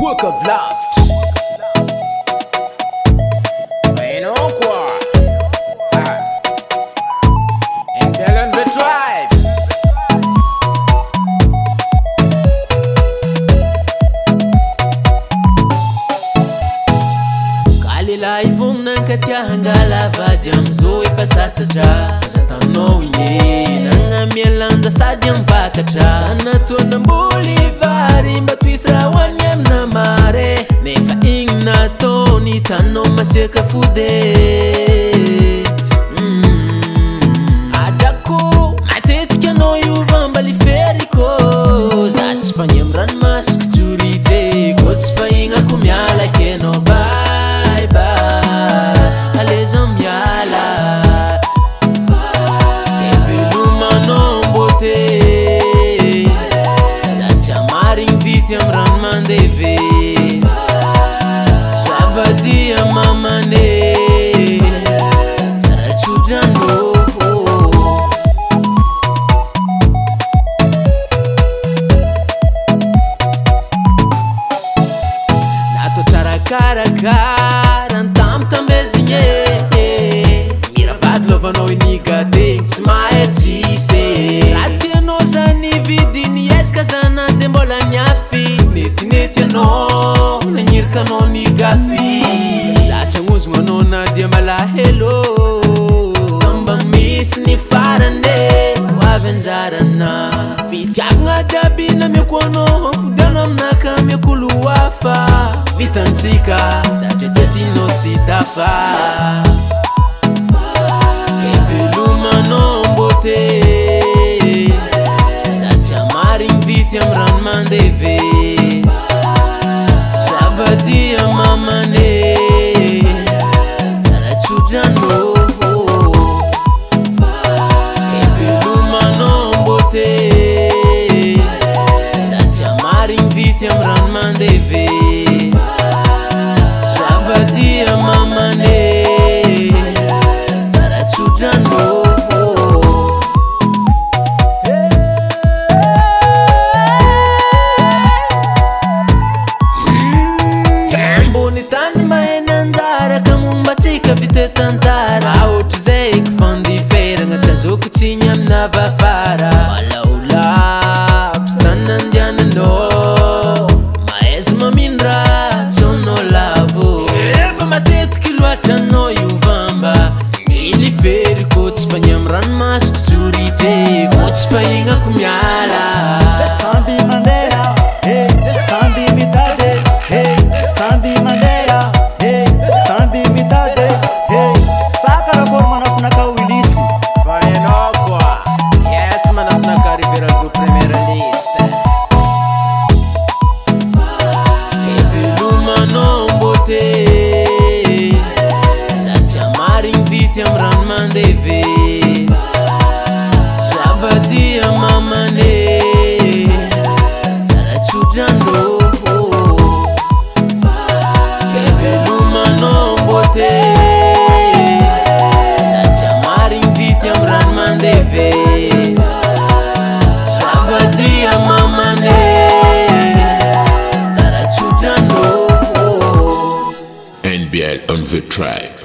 work of love. Mais non quoi. NBL on the tribe. Kalila ivumna katia hangala vadiam zo ifasasatra fasatanao ye nanga mielanza sadiam bakatra anatona mbuli vari mbatwisra wanyam na mare nefa ingna toni tano maseka fude adako matetika no yuvamba liferiko zats fanyam ran mask turite kots fainga kumyala keno bye bye alezam yala keveluma nombote zats amaring vitiam ran mandeve swavadia mamane zaratsudano Karakara tam-tambezinye miravady lovanao iniga tegny tsy mahay tsise raha tianao zany vidiny ezaka zana de mbola niafy netinety anao nagnirikanao ny gafy za tsy agnozogno anao na dia malahelo amba misy ny farane hoavy anjarana fitiavagna jiaby namiako anao ampidiano aminaka miakolo hafa vitantsika satria tiatinao tsy tafa kevelomanao mbote satsy amarigny vity am rano mandeve savadia mamane zaratsodrano kevelomanao mbote satsy amarigny vity am rano mandeve savadia mamane zaratsodrano ambony tany mahenandaraka mombatsika vita tantara ohatra zay kifandiferagna tsy azoko tsiny amina vafara malaolavitra tany nandiananao mahezo mamindra tsonao lavo efa matetiky loatra anao iovamba milifery ko tsy fagny am ranomasoko tsorite ko tsy fahignako miala samby mandeha samby mitady samby mandeha samby mitady sakarakory manafinaka wilisy fa enao koa yes manafinaka rivera do première liste kevelomanao mbote satsy amarigny vity am rano mandeve savadia mamane zaratsodrano kevelomanao mbote satsy amarigny vity am rano mandeve savadia mamane zaratsodrano NBL on the tribe.